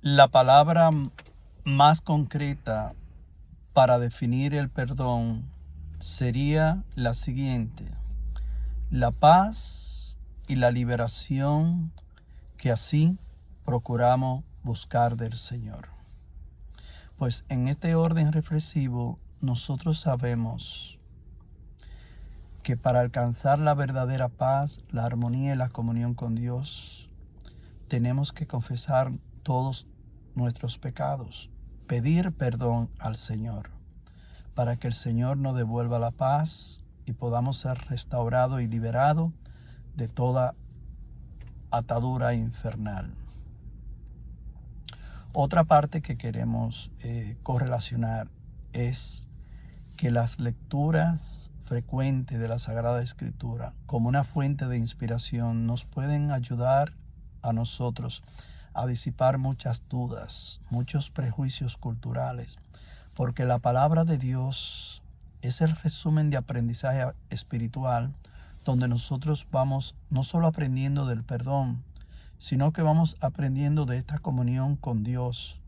La palabra más concreta para definir el perdón sería la siguiente: la paz y la liberación que así procuramos buscar del Señor. Pues en este orden reflexivo nosotros sabemos que para alcanzar la verdadera paz, la armonía y la comunión con Dios, tenemos que confesar todos nuestros pecados, pedir perdón al Señor, para que el Señor nos devuelva la paz y podamos ser restaurados y liberados de toda atadura infernal. Otra parte que queremos correlacionar es que las lecturas frecuentes de la Sagrada Escritura como una fuente de inspiración nos pueden ayudar a nosotros a disipar muchas dudas, muchos prejuicios culturales, porque la palabra de Dios es el resumen de aprendizaje espiritual donde nosotros vamos no solo aprendiendo del perdón, sino que vamos aprendiendo de esta comunión con Dios,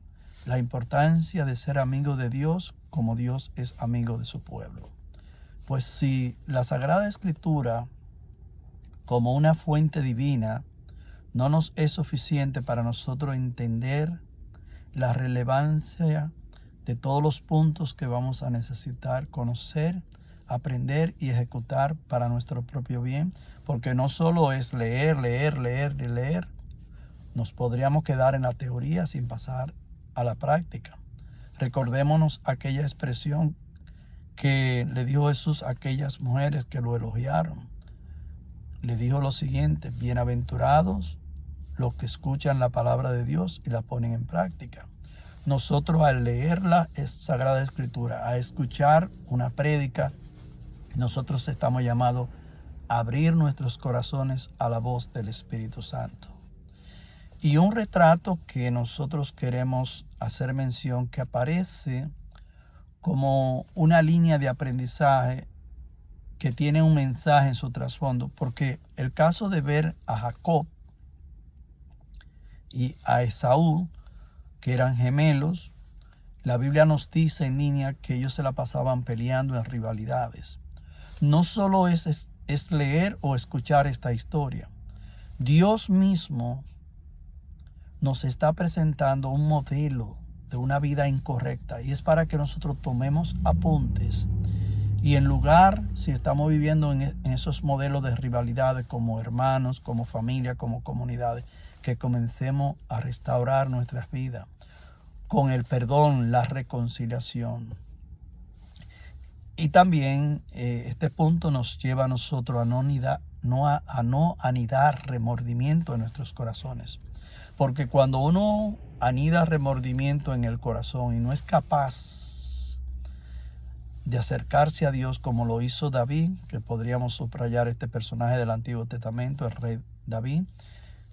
la importancia de ser amigo de Dios como Dios es amigo de su pueblo. Pues si la Sagrada Escritura, como una fuente divina, no nos es suficiente para nosotros entender la relevancia de todos los puntos que vamos a necesitar conocer, aprender y ejecutar para nuestro propio bien, porque no solo es leer, nos podríamos quedar en la teoría sin pasar a la práctica. Recordémonos aquella expresión que le dijo Jesús a aquellas mujeres que lo elogiaron. Le dijo lo siguiente: bienaventurados los que escuchan la palabra de Dios y la ponen en práctica. Nosotros al leer la Sagrada Escritura, a escuchar una prédica, nosotros estamos llamados a abrir nuestros corazones a la voz del Espíritu Santo. Y un retrato que nosotros queremos hacer mención, que aparece como una línea de aprendizaje que tiene un mensaje en su trasfondo, porque el caso de ver a Jacob y a Esaú, que eran gemelos, la Biblia nos dice en línea que ellos se la pasaban peleando en rivalidades. No solo es leer o escuchar esta historia. Dios mismo nos está presentando un modelo de una vida incorrecta, y es para que nosotros tomemos apuntes y en lugar, si estamos viviendo en esos modelos de rivalidades como hermanos, como familia, como comunidades, que comencemos a restaurar nuestras vidas con el perdón, la reconciliación. Y también este punto nos lleva a nosotros a no anidar remordimiento en nuestros corazones. Porque cuando uno anida remordimiento en el corazón y no es capaz de acercarse a Dios como lo hizo David, que podríamos subrayar este personaje del Antiguo Testamento, el rey David,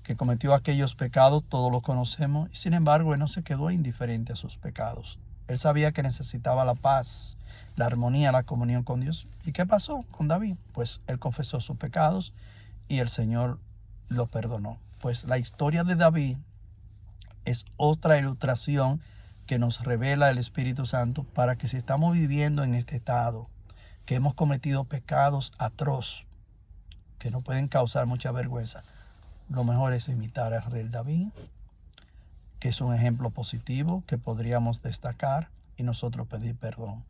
que cometió aquellos pecados, todos los conocemos, y sin embargo él no se quedó indiferente a sus pecados. Él sabía que necesitaba la paz, la armonía, la comunión con Dios. ¿Y qué pasó con David? Pues él confesó sus pecados y el Señor lo perdonó. Pues la historia de David es otra ilustración que nos revela el Espíritu Santo para que si estamos viviendo en este estado, que hemos cometido pecados atroz, que no pueden causar mucha vergüenza, lo mejor es imitar al rey David, que es un ejemplo positivo que podríamos destacar y nosotros pedir perdón.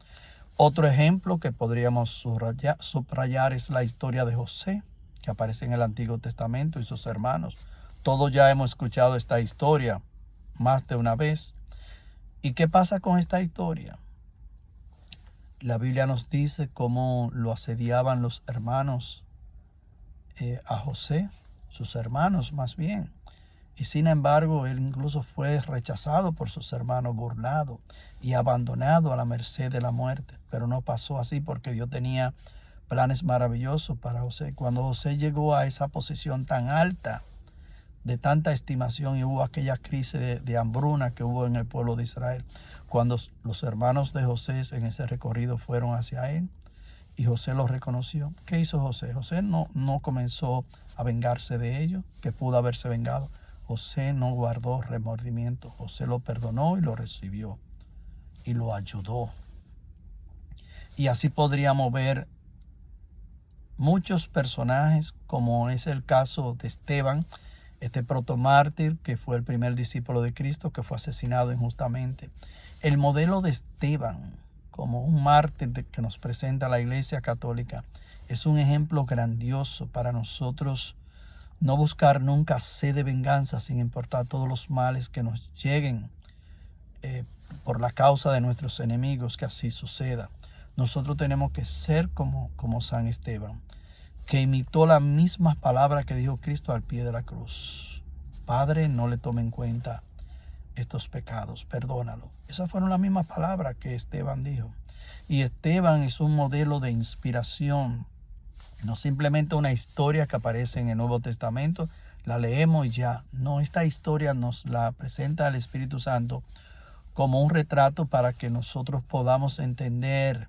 Otro ejemplo que podríamos subrayar es la historia de José, que aparece en el Antiguo Testamento, y sus hermanos. Todos ya hemos escuchado esta historia más de una vez. ¿Y qué pasa con esta historia? La Biblia nos dice cómo lo asediaban los hermanos a José, sus hermanos más bien. Y sin embargo, él incluso fue rechazado por sus hermanos, burlado y abandonado a la merced de la muerte. Pero no pasó así, porque Dios tenía planes maravillosos para José. Cuando José llegó a esa posición tan alta, de tanta estimación, y hubo aquella crisis de hambruna que hubo en el pueblo de Israel, cuando los hermanos de José en ese recorrido fueron hacia él, y José los reconoció. ¿Qué hizo José? José no comenzó a vengarse de ellos, que pudo haberse vengado. José no guardó remordimiento. José lo perdonó y lo recibió y lo ayudó. Y así podríamos ver muchos personajes, como es el caso de Esteban, este protomártir que fue el primer discípulo de Cristo que fue asesinado injustamente. El modelo de Esteban como un mártir que nos presenta la Iglesia Católica es un ejemplo grandioso para nosotros no buscar nunca sed de venganza sin importar todos los males que nos lleguen por la causa de nuestros enemigos, que así suceda. Nosotros tenemos que ser como San Esteban, que imitó las mismas palabras que dijo Cristo al pie de la cruz. Padre, no le tome en cuenta estos pecados, perdónalo. Esas fueron las mismas palabras que Esteban dijo. Y Esteban es un modelo de inspiración, no simplemente una historia que aparece en el Nuevo Testamento, la leemos y ya. No, esta historia nos la presenta el Espíritu Santo como un retrato para que nosotros podamos entender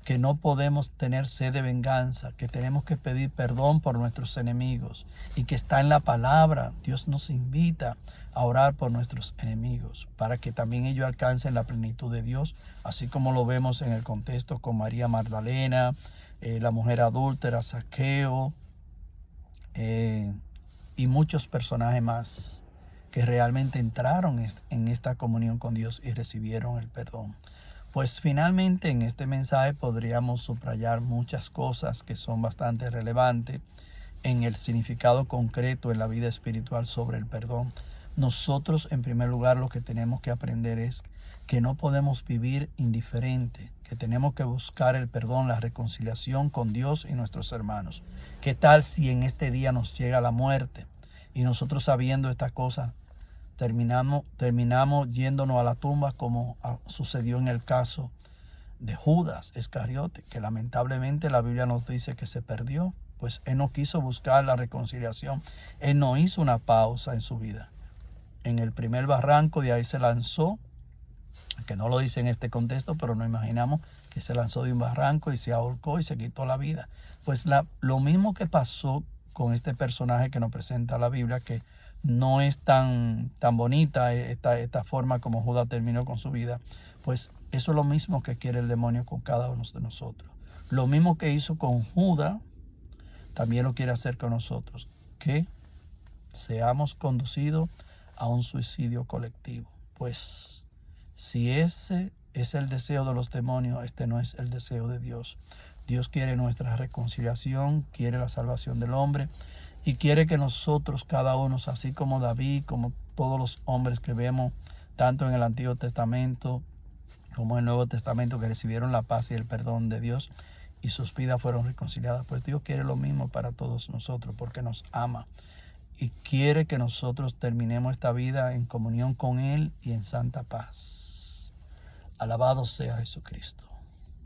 que no podemos tener sed de venganza, que tenemos que pedir perdón por nuestros enemigos y que está en la palabra. Dios nos invita a orar por nuestros enemigos para que también ellos alcancen la plenitud de Dios, así como lo vemos en el contexto con María Magdalena, la mujer adúltera, Zaqueo y muchos personajes más que realmente entraron en esta comunión con Dios y recibieron el perdón. Pues finalmente en este mensaje podríamos subrayar muchas cosas que son bastante relevantes en el significado concreto en la vida espiritual sobre el perdón. Nosotros, en primer lugar, lo que tenemos que aprender es que no podemos vivir indiferente, que tenemos que buscar el perdón, la reconciliación con Dios y nuestros hermanos. ¿Qué tal si en este día nos llega la muerte y nosotros sabiendo esta cosa terminamos yéndonos a la tumba, como sucedió en el caso de Judas Iscariote, que lamentablemente la Biblia nos dice que se perdió? Pues él no quiso buscar la reconciliación, él no hizo una pausa en su vida. En el primer barranco de ahí se lanzó, que no lo dice en este contexto, pero nos imaginamos que se lanzó de un barranco y se ahorcó y se quitó la vida. Pues lo mismo que pasó con este personaje que nos presenta la Biblia, que no es tan bonita esta forma como Judas terminó con su vida, pues eso es lo mismo que quiere el demonio con cada uno de nosotros. Lo mismo que hizo con Judas, también lo quiere hacer con nosotros, que seamos conducidos a un suicidio colectivo. Pues si ese es el deseo de los demonios, este no es el deseo de Dios. Dios quiere nuestra reconciliación, quiere la salvación del hombre y quiere que nosotros, cada uno, así como David, como todos los hombres que vemos tanto en el Antiguo Testamento como en el Nuevo Testamento, que recibieron la paz y el perdón de Dios y sus vidas fueron reconciliadas, pues Dios quiere lo mismo para todos nosotros porque nos ama y quiere que nosotros terminemos esta vida en comunión con Él y en santa paz. Alabado sea Jesucristo.